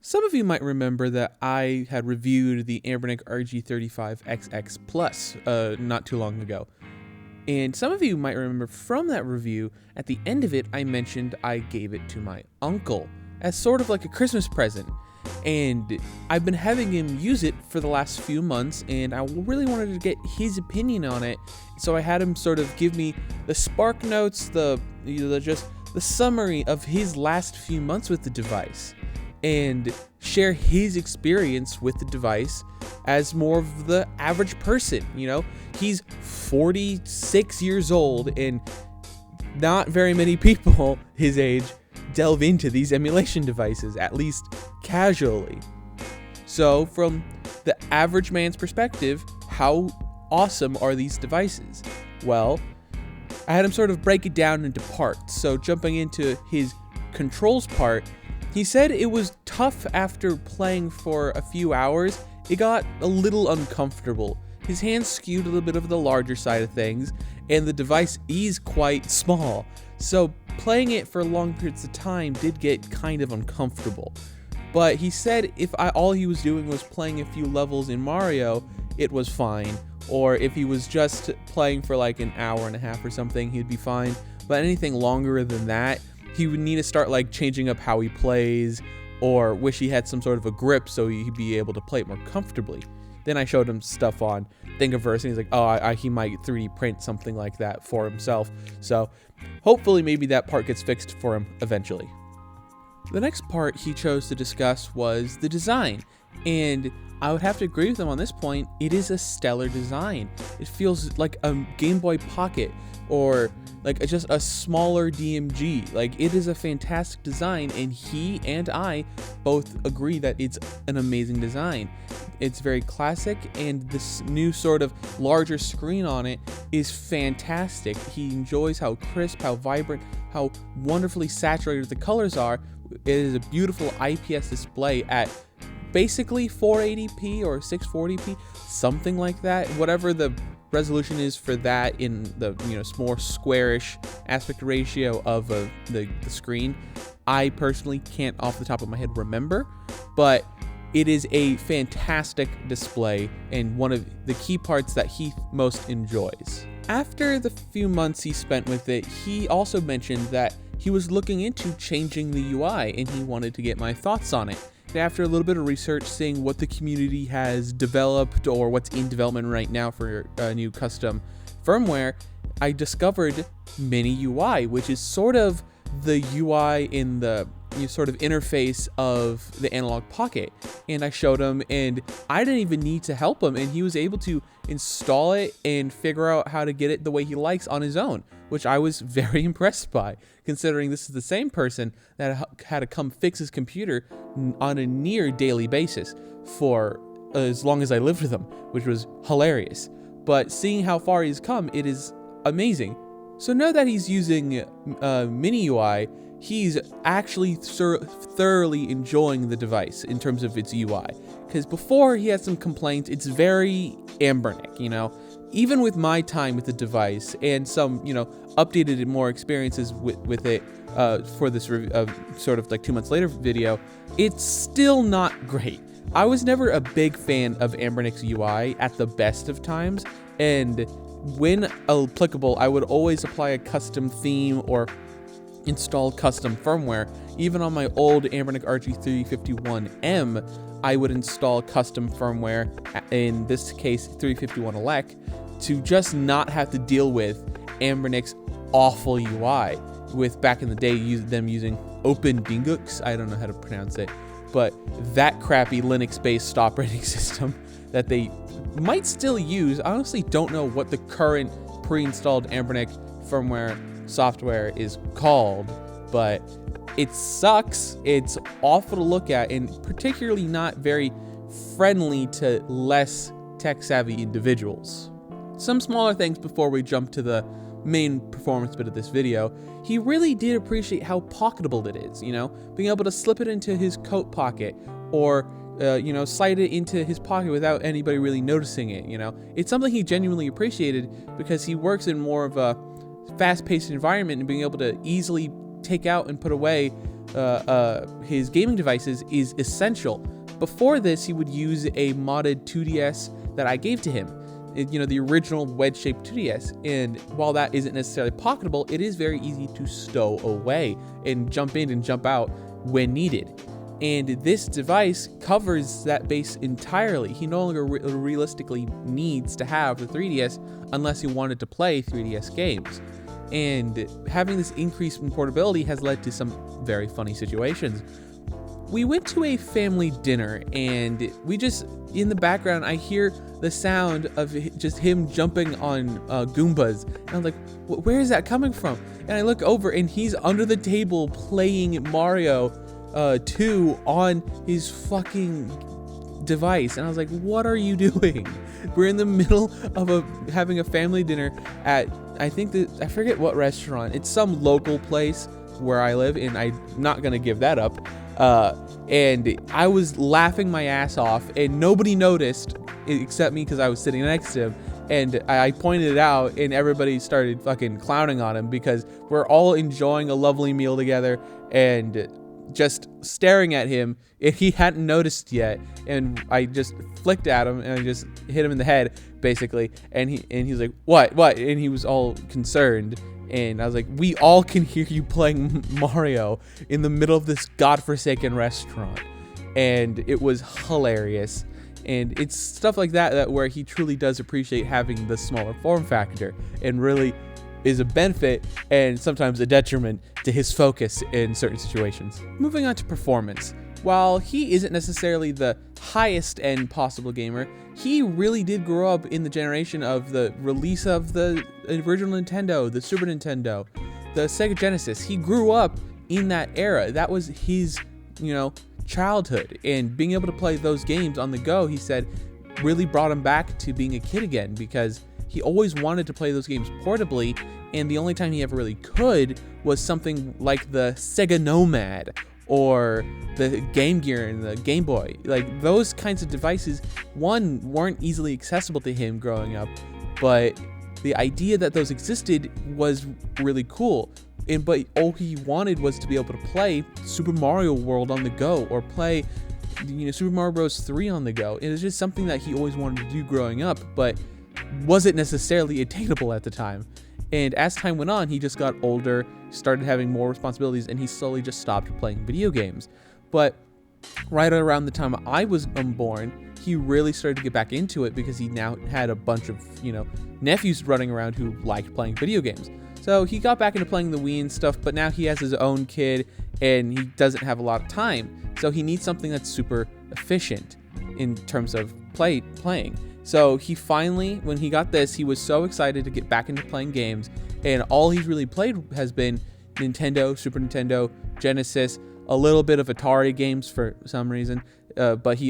Some of you might remember that I had reviewed the Anbernic RG35xx Plus not too long ago. And some of you might remember from that review, at the end of it, I mentioned I gave it to my uncle as sort of like a Christmas present. And I've been having him use it for the last few months, and I really wanted to get his opinion on it. So I had him sort of give me the spark notes, just the summary of his last few months with the device, and share his experience with the device as more of the average person. He's 46 years old, and not very many people his age delve into these emulation devices, at least casually. So from the average man's perspective, how awesome are these devices? Well, I had him sort of break it down into parts. So jumping into his controls part, he said it was tough after playing for a few hours. It got a little uncomfortable. His hands skewed a little bit of the larger side of things, and the device is quite small. So playing it for long periods of time did get kind of uncomfortable. But he said if all he was doing was playing a few levels in Mario, it was fine. Or if he was just playing for like an hour and a half or something, he'd be fine. But anything longer than that, he would need to start like changing up how he plays, or wish he had some sort of a grip so he'd be able to play it more comfortably. Then I showed him stuff on Thingiverse, and he's like, oh, he might 3D print something like that for himself. So hopefully maybe that part gets fixed for him eventually. The next part he chose to discuss was the design, and I would have to agree with him on this point. It is a stellar design. It feels like a Game Boy Pocket, or like just a smaller DMG. Like, it is a fantastic design, and he and I both agree that it's an amazing design. It's very classic, and this new sort of larger screen on it is fantastic. He enjoys how crisp, how vibrant, how wonderfully saturated the colors are. It is a beautiful IPS display at basically 480p or 640p, something like that. Whatever the resolution is for that in the more squarish aspect ratio of the screen, I personally can't off the top of my head remember, but it is a fantastic display and one of the key parts that he most enjoys. After the few months he spent with it, he also mentioned that he was looking into changing the UI, and he wanted to get my thoughts on it. And after a little bit of research, seeing what the community has developed or what's in development right now for new custom firmware, I discovered Mini UI, which is sort of the UI in the sort of interface of the Analog Pocket. And I showed him, and I didn't even need to help him, and he was able to install it and figure out how to get it the way he likes on his own, which I was very impressed by, considering this is the same person that had to come fix his computer on a near daily basis for as long as I lived with him, which was hilarious. But seeing how far he's come, it is amazing. So now that he's using Mini UI, he's actually thoroughly enjoying the device in terms of its UI. Because before he had some complaints, it's very Anbernic, Even with my time with the device and some, updated and more experiences with it for this sort of like 2 months later video, it's still not great. I was never a big fan of Anbernic's UI at the best of times, and when applicable, I would always apply a custom theme or install custom firmware. Even on my old Anbernic RG35xM, I would install custom firmware, in this case 351 elect, to just not have to deal with Anbernic's awful UI, with back in the day them using OpenDingux, I don't know how to pronounce it, but that crappy Linux-based operating system that they might still use. I honestly don't know what the current pre-installed Anbernic firmware software is called, but it sucks. It's awful to look at, and particularly not very friendly to less tech-savvy individuals. Some smaller things before we jump to the main performance bit of this video. He really did appreciate how pocketable it is, being able to slip it into his coat pocket, or slide it into his pocket without anybody really noticing it. It's something he genuinely appreciated, because he works in more of a fast-paced environment, and being able to easily take out and put away his gaming devices is essential. Before this, he would use a modded 2DS that I gave to him. The original wedge-shaped 2DS, and while that isn't necessarily pocketable, it is very easy to stow away and jump in and jump out when needed. And this device covers that base entirely. He no longer realistically needs to have the 3DS unless he wanted to play 3DS games. And having this increase in portability has led to some very funny situations. We went to a family dinner, and in the background, I hear the sound of just him jumping on Goombas. And I'm like, where is that coming from? And I look over, and he's under the table playing Mario 2 on his fucking device. And I was like, what are you doing? We're in the middle of having a family dinner at, I forget what restaurant. It's some local place where I live, and I'm not gonna give that up. And I was laughing my ass off, and nobody noticed except me because I was sitting next to him. And I pointed it out, and everybody started fucking clowning on him because we're all enjoying a lovely meal together and just staring at him. And he hadn't noticed yet, and I just flicked at him and I just hit him in the head basically. And he was like, what? And he was all concerned. And I was like, we all can hear you playing Mario in the middle of this godforsaken restaurant. And it was hilarious. And it's stuff like that where he truly does appreciate having the smaller form factor, and really is a benefit and sometimes a detriment to his focus in certain situations. Moving on to performance. While he isn't necessarily the highest end possible gamer, he really did grow up in the generation of the release of the original Nintendo, the Super Nintendo, the Sega Genesis. He grew up in that era. That was his, childhood. And being able to play those games on the go, he said, really brought him back to being a kid again, because he always wanted to play those games portably, and the only time he ever really could was something like the Sega Nomad or the Game Gear and the Game Boy. Like, those kinds of devices, one, weren't easily accessible to him growing up, but the idea that those existed was really cool. But all he wanted was to be able to play Super Mario World on the go, or play Super Mario Bros. 3 on the go. It was just something that he always wanted to do growing up, but wasn't necessarily attainable at the time. And as time went on, he just got older, started having more responsibilities, and he slowly just stopped playing video games. But right around the time I was born, he really started to get back into it, because he now had a bunch of, nephews running around who liked playing video games. So he got back into playing the Wii and stuff, but now he has his own kid, and he doesn't have a lot of time. So he needs something that's super efficient in terms of playing. So he finally, when he got this, he was so excited to get back into playing games, and all he's really played has been Nintendo, Super Nintendo, Genesis, a little bit of Atari games for some reason, but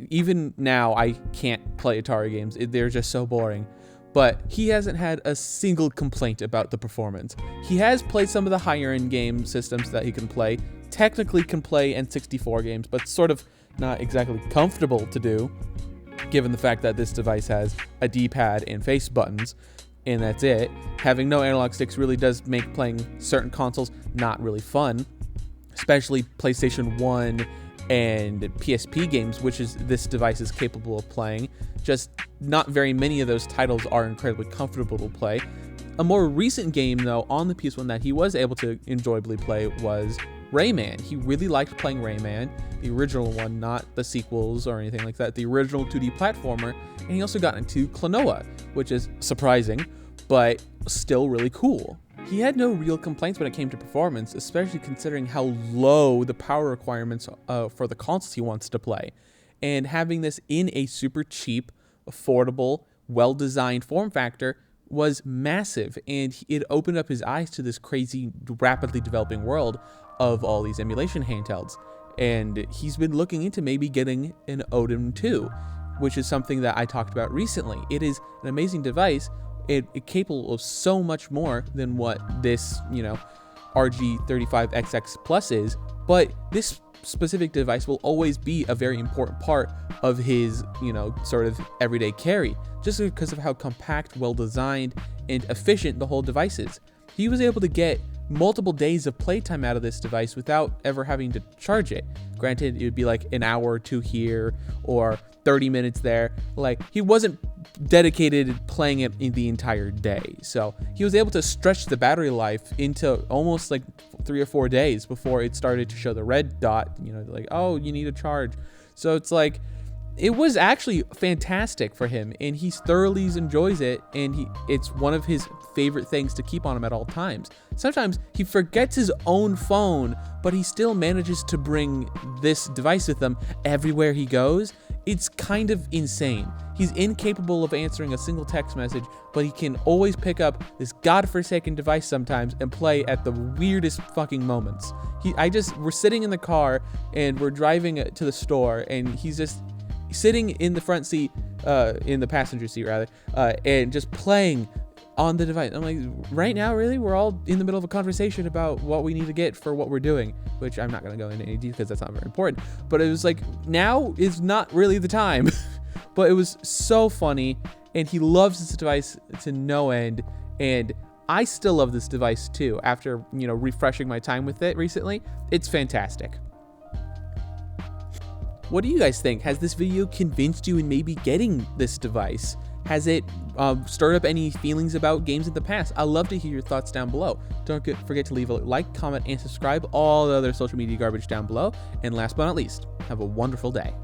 even now I can't play Atari games. They're just so boring. But he hasn't had a single complaint about the performance. He has played some of the higher end game systems that he can play, technically can play N64 games, but sort of not exactly comfortable to do, given the fact that this device has a D-pad and face buttons, and that's it. Having no analog sticks really does make playing certain consoles not really fun, especially PlayStation 1 and PSP games, which is this device is capable of playing. Just not very many of those titles are incredibly comfortable to play. A more recent game, though, on the PS1 that he was able to enjoyably play was Rayman. He really liked playing Rayman, the original one, not the sequels or anything like that, the original 2D platformer. And he also got into Klonoa, which is surprising, but still really cool. He had no real complaints when it came to performance, especially considering how low the power requirements for the consoles he wants to play. And having this in a super cheap, affordable, well-designed form factor was massive, and it opened up his eyes to this crazy, rapidly developing world of all these emulation handhelds. And he's been looking into maybe getting an Odin 2, which is something that I talked about recently. It is an amazing device. It's capable of so much more than what this, RG35xx Plus is, but this specific device will always be a very important part of his, sort of everyday carry, just because of how compact, well-designed, and efficient the whole device is. He was able to get multiple days of playtime out of this device without ever having to charge it. Granted, it would be like an hour or two here or 30 minutes there. Like, he wasn't dedicated playing it in the entire day. So he was able to stretch the battery life into almost like 3 or 4 days before it started to show the red dot, you know, like, oh, you need a charge. So it's like, it was actually fantastic for him, and he thoroughly enjoys it, and it's one of his favorite things to keep on him at all times. Sometimes he forgets his own phone, but he still manages to bring this device with him everywhere he goes. It's kind of insane. He's incapable of answering a single text message, but he can always pick up this godforsaken device sometimes and play at the weirdest fucking moments. We're sitting in the car and we're driving to the store, and he's just sitting in the front seat, in the passenger seat rather, and just playing on the device. I'm like, right now, really? We're all in the middle of a conversation about what we need to get for what we're doing, which I'm not going to go into any detail because that's not very important. But it was like, now is not really the time. But it was so funny, and he loves this device to no end, and I still love this device too after, you know, refreshing my time with it recently. It's fantastic. What do you guys think? Has this video convinced you in maybe getting this device? Has it stirred up any feelings about games in the past? I'd love to hear your thoughts down below. Don't forget to leave a like, comment, and subscribe. All the other social media garbage down below. And last but not least, have a wonderful day.